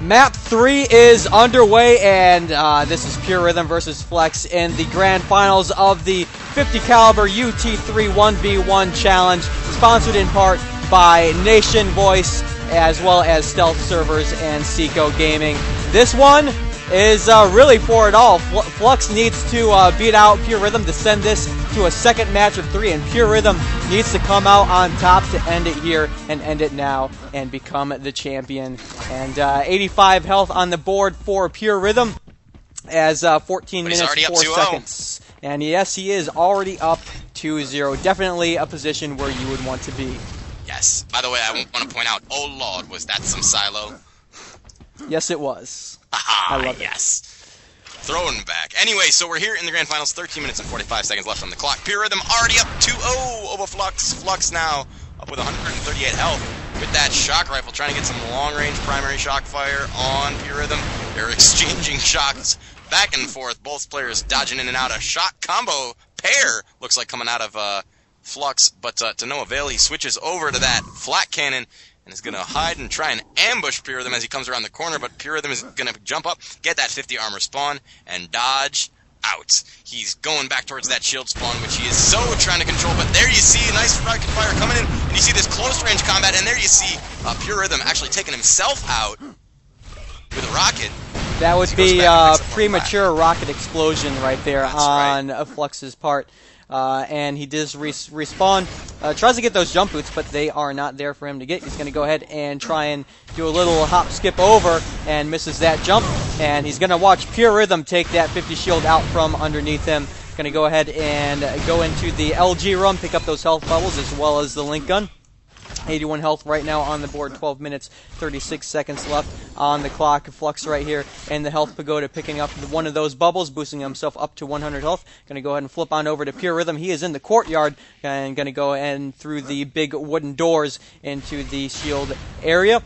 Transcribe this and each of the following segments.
Map 3 is underway, and this is Purerythem-vs-Flux in the Grand Finals of the 50 caliber UT3 1v1 challenge, sponsored in part by Nation Voice, as well as Stealth Servers and Seco Gaming. This one is really for it all. Flux needs to beat out Purerythem to send this to a second match of 3, and Purerythem needs to come out on top to end it here and end it now and become the champion. And 85 health on the board for Purerythem as 14 minutes 4 seconds. And yes, he is already up 2-0. Definitely a position where you would want to be. Yes. By the way, I want to point out, oh lord, was that some silo? Yes, it was. Aha, I love it. yes. Throwing back. Anyway, so we're here in the Grand Finals, 13 minutes and 45 seconds left on the clock. Purerythem already up 2-0 over Flux. Flux now up with 138 health with that shock rifle, trying to get some long-range primary shock fire on Purerythem. They're exchanging shots back and forth, both players dodging in and out. A shot combo pair looks like coming out of Flux, but to no avail. He switches over to that flat cannon and is going to hide and try and ambush Purerythem as he comes around the corner, but Purerythem is going to jump up, get that 50 armor spawn, and dodge out. He's going back towards that shield spawn, which he is so trying to control, but there you see a nice rocket fire coming in, and you see this close-range combat, and there you see Purerythm actually taking himself out with a rocket. That would be a premature rocket explosion right there. That's on right. Flux's part. And he does respawn, tries to get those jump boots, but they are not there for him to get. He's going to go ahead and try and do a little hop skip over and misses that jump. And he's going to watch Purerythem take that 50 shield out from underneath him. Going to go ahead and go into the LG room, pick up those health bubbles as well as the link gun. 81 health right now on the board, 12 minutes, 36 seconds left on the clock. Flux right here in the health pagoda picking up one of those bubbles, boosting himself up to 100 health. Going to go ahead and flip on over to Purerythem. He is in the courtyard and going to go in through the big wooden doors into the shield area.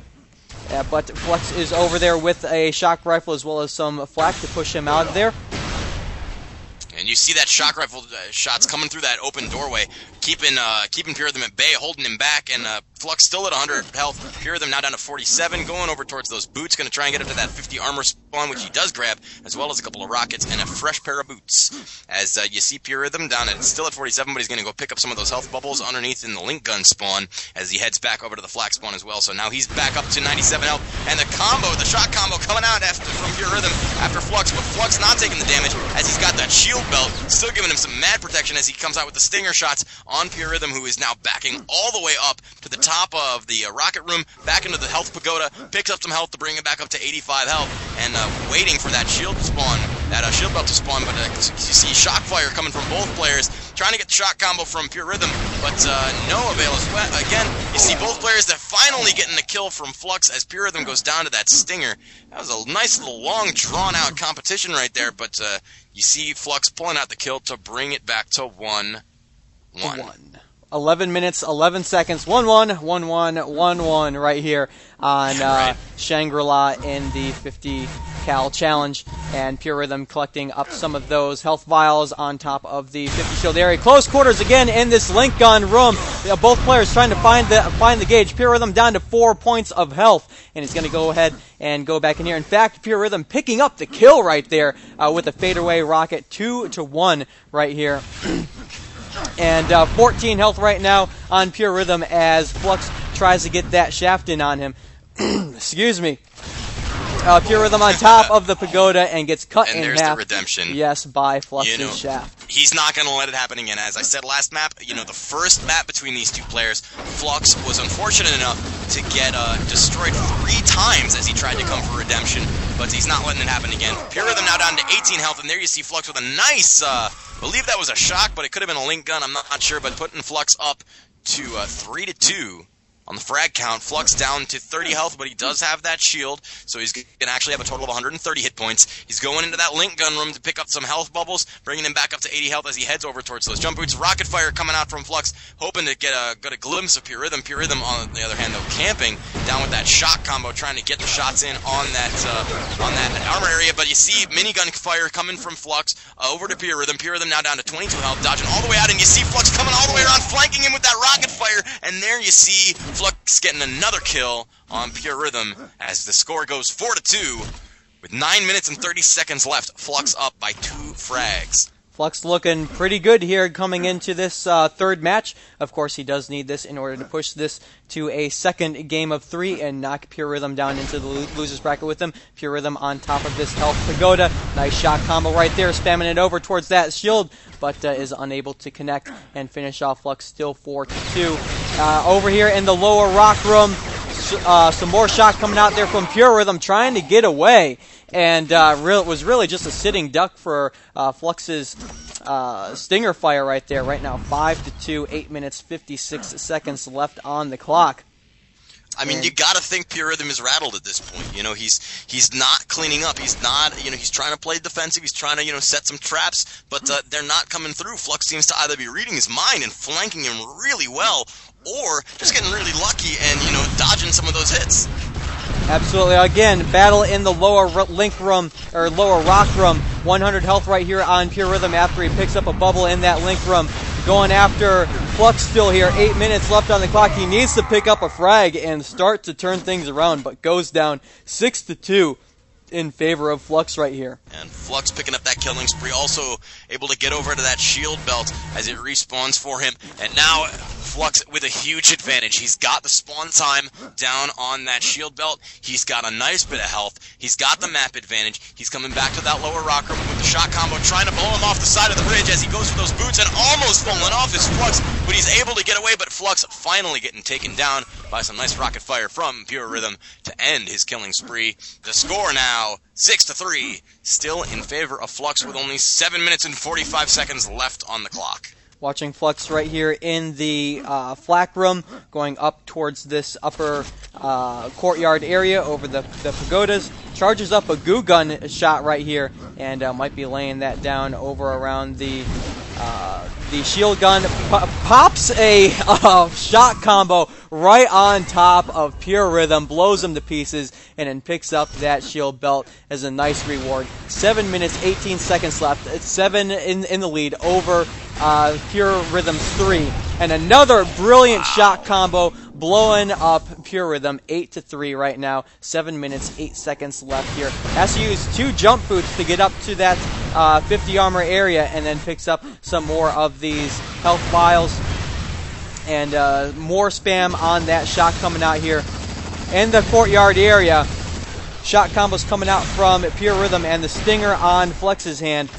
But Flux is over there with a shock rifle as well as some flak to push him out of there. And you see that shock rifle shots coming through that open doorway, keeping Purerythem at bay, holding him back, and Flux still at 100 health. Purerythem now down to 47, going over towards those boots, going to try and get up to that 50 armor spawn, which he does grab, as well as a couple of rockets and a fresh pair of boots. As you see Purerythem down at still at 47, but he's going to go pick up some of those health bubbles underneath in the link gun spawn as he heads back over to the flak spawn as well. So now he's back up to 97 health, and the shot combo coming out from Purerythem after Flux, but Flux not taking the damage as he's got that shield belt, still giving him some mad protection as he comes out with the stinger shots on Purerythem, who is now backing all the way up to the top of the rocket room, back into the health pagoda, picks up some health to bring him back up to 85 health, and waiting for that shield spawn, that shield belt to spawn, but you see shock fire coming from both players, trying to get the shot combo from Purerythem, but no avail as well. Again, you see both players that finally getting the kill from Flux as Purerythem goes down to that stinger. That was a nice little long drawn-out competition right there, but you see Flux pulling out the kill to bring it back to 1-1. 11 minutes, 11 seconds, 1-1, 1-1, 1-1 right here on Shangri-La in the 50 cal challenge. And Purerythem collecting up some of those health vials on top of the 50 shield area. Close quarters again in this link gun room. Both players trying to find the gauge. Purerythem down to 4 points of health, and he's going to go ahead and go back in here. In fact, Purerythem picking up the kill right there with a fadeaway rocket, 2-1 right here. And 14 health right now on Purerythem as Flux tries to get that shaft in on him. Excuse me. Purerythem on top of the pagoda and gets cut in half. And there's the redemption. Yes, by Flux's shaft. He's not going to let it happen again. As I said last map, the first map between these two players, Flux was unfortunate enough to get destroyed 3 times as he tried to come for redemption, but he's not letting it happen again. Purerythem now down to 18 health, and there you see Flux with a nice, I believe that was a shock, but it could have been a link gun, I'm not sure, but putting Flux up to 3-2. On the frag count, Flux down to 30 health, but he does have that shield, so he's going to actually have a total of 130 hit points. He's going into that link gun room to pick up some health bubbles, bringing him back up to 80 health as he heads over towards those jump boots. Rocket fire coming out from Flux, hoping to get a glimpse of Purerythem. Purerythem, on the other hand, though, camping down with that shock combo, trying to get the shots in on that armor area. But you see minigun fire coming from Flux over to Purerythem. Purerythem now down to 22 health, dodging all the way out, and you see Flux coming all the way around, flanking him with that rocket fire, and there you see Flux getting another kill on Pure Rhythm as the score goes 4-2 with 9 minutes and 30 seconds left. Flux up by 2 frags. Flux looking pretty good here coming into this third match. Of course, he does need this in order to push this to a second game of 3 and knock Pure Rhythm down into the losers bracket with him. Pure Rhythm on top of this health pagoda. Nice shot combo right there, spamming it over towards that shield, but is unable to connect and finish off Flux, still 4-2. Over here in the lower rock room, some more shot coming out there from Pure Rhythm, trying to get away. And it was really just a sitting duck for Flux's stinger fire right there. Right now, 5-2, 8 minutes, 56 seconds left on the clock. I mean, you gotta think Pure Rhythm is rattled at this point. You know, he's not cleaning up. He's not, you know, he's trying to play defensive. He's trying to, you know, set some traps, but they're not coming through. Flux seems to either be reading his mind and flanking him really well, or just getting really lucky and, you know, dodging some of those hits. Absolutely. Again, battle in the lower link room, or lower rock room. 100 health right here on Pure Rhythm after he picks up a bubble in that link room. Going after Flux still here. 8 minutes left on the clock. He needs to pick up a frag and start to turn things around, but goes down 6-2 in favor of Flux right here. And Flux picking up that killing spree, also able to get over to that shield belt as it respawns for him. And now Flux with a huge advantage. He's got the spawn time down on that shield belt. He's got a nice bit of health. He's got the map advantage. He's coming back to that lower rock room with the shot combo, trying to blow him off the side of the bridge as he goes for those boots and almost falling off his Flux, but he's able to get away. But Flux finally getting taken down by some nice rocket fire from Pure Rhythm to end his killing spree. The score now 6-3, still in favor of Flux with only 7 minutes and 45 seconds left on the clock. Watching Flux right here in the flak room, going up towards this upper courtyard area over the pagodas. Charges up a goo gun shot right here, and might be laying that down over around the shield gun. Pops a shot combo right on top of Pure Rhythm, blows him to pieces, and then picks up that shield belt as a nice reward. 7 minutes, 18 seconds left. It's 7 in the lead over Pure Rhythm's 3. And another brilliant shot combo blowing up Pure Rhythm, 8-3 right now. 7 minutes, 8 seconds left here. Has to use 2 jump boots to get up to that 50 armor area, and then picks up some more of these health vials. And more spam on that shot coming out here in the courtyard area. Shot combos coming out from Pure Rhythm, and the stinger on Flux's hand.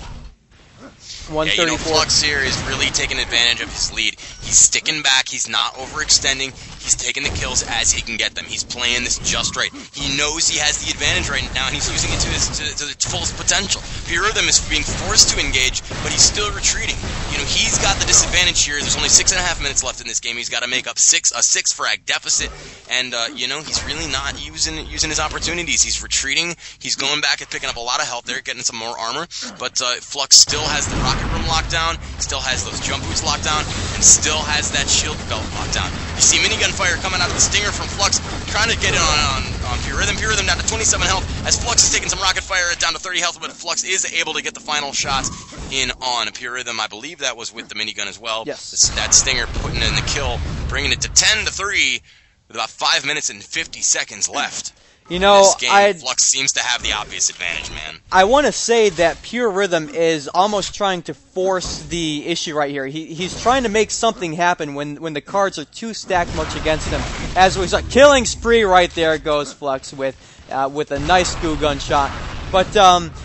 134. Yeah, you know, Flux here is really taking advantage of his lead. He's sticking back. He's not overextending. He's taking the kills as he can get them. He's playing this just right. He knows he has the advantage right now, and he's using it to its fullest potential. Pure Rhythm is being forced to engage, but he's still retreating. You know, he's got the disadvantage here. There's only 6.5 minutes left in this game. He's got to make up a 6 frag deficit, and you know, he's really not using his opportunities. He's retreating. He's going back and picking up a lot of health there, getting some more armor. But Flux still has the rocket room locked down, still has those jump boots locked down, and still has that shield belt locked down. You see minigun fire coming out of the stinger from Flux, trying to get it on Pure Rhythm. Pure Rhythm down to 27 health as Flux is taking some rocket fire down to 30 health, but Flux is able to get the final shots in on Pure Rhythm. I believe that was with the minigun as well. Yes. That stinger putting in the kill, bringing it to 10-3 with about 5 minutes and 50 seconds left. You know, this game, Flux seems to have the obvious advantage, man. I want to say that Pure Rhythm is almost trying to force the issue right here. He's trying to make something happen when the cards are too stacked much against him. As we saw, killing spree right there goes Flux with a nice goo gun shot. But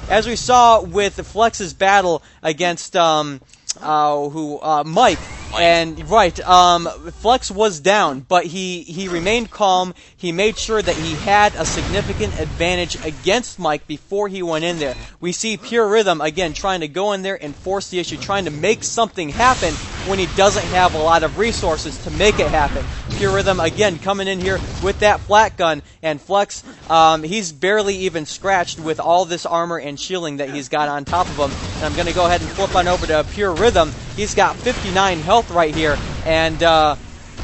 as we saw with Flux's battle against Mike. And right, Flux was down, but he remained calm. He made sure that he had a significant advantage against Mike before he went in there. We see Pure Rhythm again trying to go in there and force the issue, trying to make something happen when he doesn't have a lot of resources to make it happen. Pure Rhythm again coming in here with that flat gun, and Flux, he's barely even scratched with all this armor and shielding that he's got on top of him. And I'm going to go ahead and flip on over to Pure Rhythm. He's got 59 health right here, and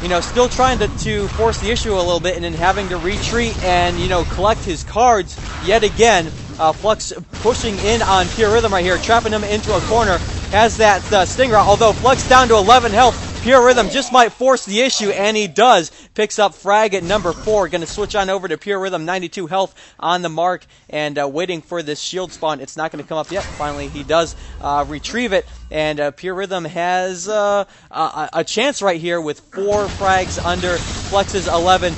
you know, still trying to force the issue a little bit, and then having to retreat and, you know, collect his cards yet again. Flux pushing in on Pure Rhythm right here, trapping him into a corner. Has that stinger, although Flux down to 11 health. Purerythm just might force the issue, and he does. Picks up frag at number 4. Going to switch on over to Purerythm, 92 health on the mark, and waiting for this shield spawn. It's not going to come up yet. Finally, he does retrieve it, and Purerythm has a chance right here with 4 frags under Flux's 11.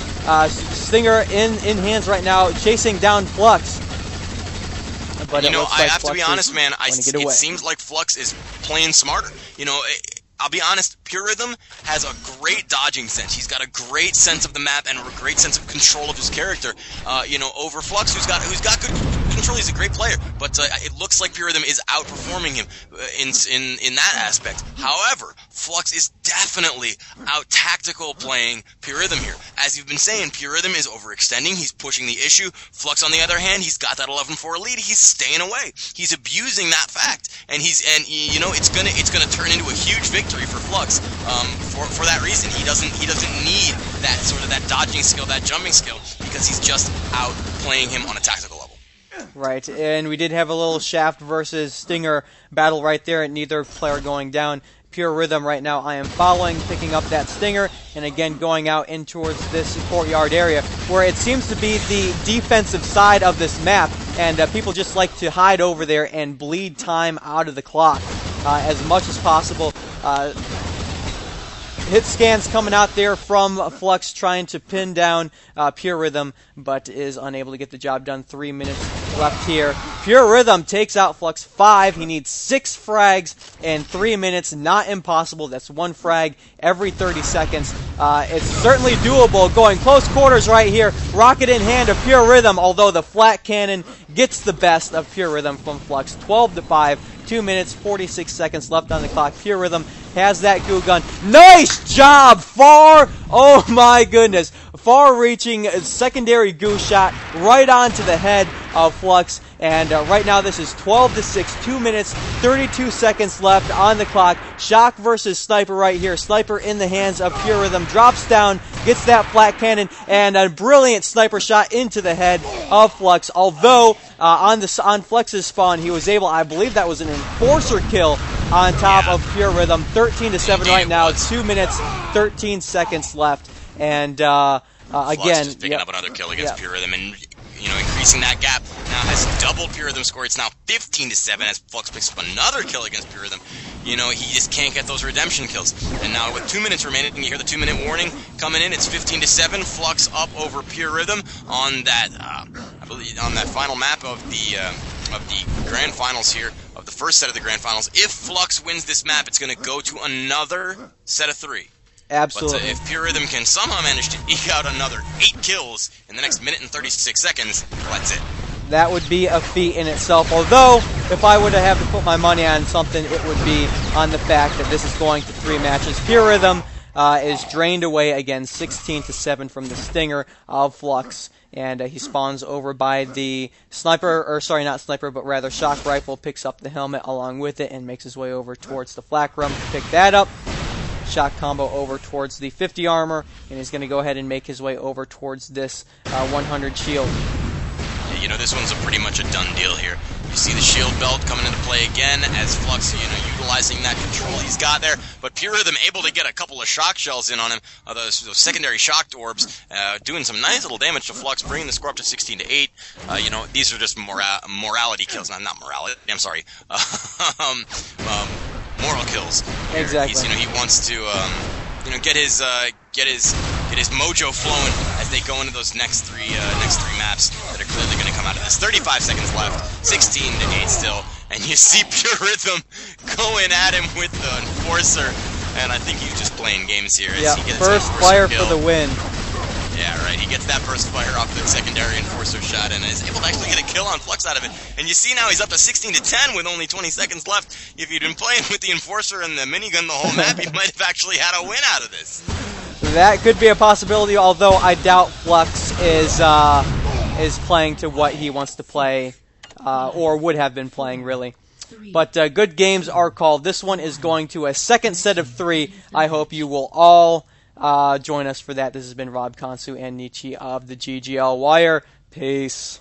Stinger in hands right now, chasing down Flux. But you know, I like have to be honest, man. It seems like Flux is playing smarter. You know, I'll be honest. Purerythm has a great dodging sense. He's got a great sense of the map and a great sense of control of his character. You know, over Flux, who's got good control. He's a great player, but it looks like Purerythm is outperforming him in that aspect. However, Flux is definitely out tactical playing Purerythm here. As you've been saying, Purerythm is overextending. He's pushing the issue. Flux, on the other hand, he's got that 11-4 lead. He's staying away. He's abusing that fact, and you know, it's gonna turn into a huge victory for Flux. For that reason, he doesn't need that dodging skill, that jumping skill, because he's just out playing him on a tactical level. Right, and we did have a little Shaft versus Stinger battle right there, and neither player going down. Purerythm right now I am following, picking up that Stinger, and again going out in towards this courtyard area, where it seems to be the defensive side of this map, and people just like to hide over there and bleed time out of the clock as much as possible. Hit scans coming out there from Flux, trying to pin down Purerythm, but is unable to get the job done. 3 minutes left here. Purerythm takes out Flux 5. He needs 6 frags in 3 minutes. Not impossible. That's 1 frag every 30 seconds. It's certainly doable. Going close quarters right here. Rocket in hand of Purerythm, although the flat cannon gets the best of Purerythm from Flux. 12-5. 2 minutes, 46 seconds left on the clock. Purerythm has that goo gun. Nice job! Oh my goodness. Far-reaching secondary goo shot right onto the head of Flux. And right now this is 12-6, 2 minutes, 32 seconds left on the clock. Shock versus Sniper right here. Sniper in the hands of Purerythm. Drops down, gets that flat cannon, and a brilliant sniper shot into the head of Flux. Although on Flux's spawn, he was able, I believe that was an Enforcer kill on top of Purerythm. 13-7 right now. 2 minutes, 13 seconds left. And Flux again, just picking up another kill against Purerythm, and increasing that gap now has doubled Purerythm's score. It's now 15-7 as Flux picks up another kill against Purerythm. He just can't get those redemption kills. And now with 2 minutes remaining, you hear the 2-minute warning coming in. It's 15-7. Flux up over Purerythm on that, I believe, on that final map of the Grand Finals here, of the first set of the Grand Finals. If Flux wins this map, it's going to go to another set of 3. Absolutely. But if Purerythm can somehow manage to eke out another 8 kills in the next minute and 36 seconds, that's it. That would be a feat in itself. Although, if I were to have to put my money on something, it would be on the fact that this is going to 3 matches. Purerythm is drained away again, 16-7 from the Stinger of Flux. And he spawns over by the sniper, or sorry, not sniper, but rather shock rifle, picks up the helmet along with it, and makes his way over towards the flak room to pick that up. Shock combo over towards the 50 armor, and he's going to go ahead and make his way over towards this 100 shield. Yeah, this one's pretty much a done deal here. You see the shield belt coming into play again as Flux, utilizing that control he's got there. But Purerythm able to get a couple of shock shells in on him, those secondary shocked orbs, doing some nice little damage to Flux, bringing the score up to 16-8. These are just morality kills, not morality. I'm sorry. Moral kills. Exactly. He wants to, get his mojo flowing as they go into those next three maps that are clearly going to come out of this. 35 seconds left, 16-8 still, and you see Purerythm going at him with the Enforcer, and I think he's just playing games here. As he gets first fire for the win. Yeah, right. He gets that first fire off the secondary Enforcer shot and is able to actually get a kill on Flux out of it. And you see now he's up to 16-10 with only 20 seconds left. If you'd been playing with the Enforcer and the minigun the whole map, you might have actually had a win out of this. That could be a possibility, although I doubt Flux is playing to what he wants to play, or would have been playing, really. But good games are called. This one is going to a second set of 3. I hope you will all join us for that. This has been Rob Konsu and Nietzsche of the GGL Wire. Peace.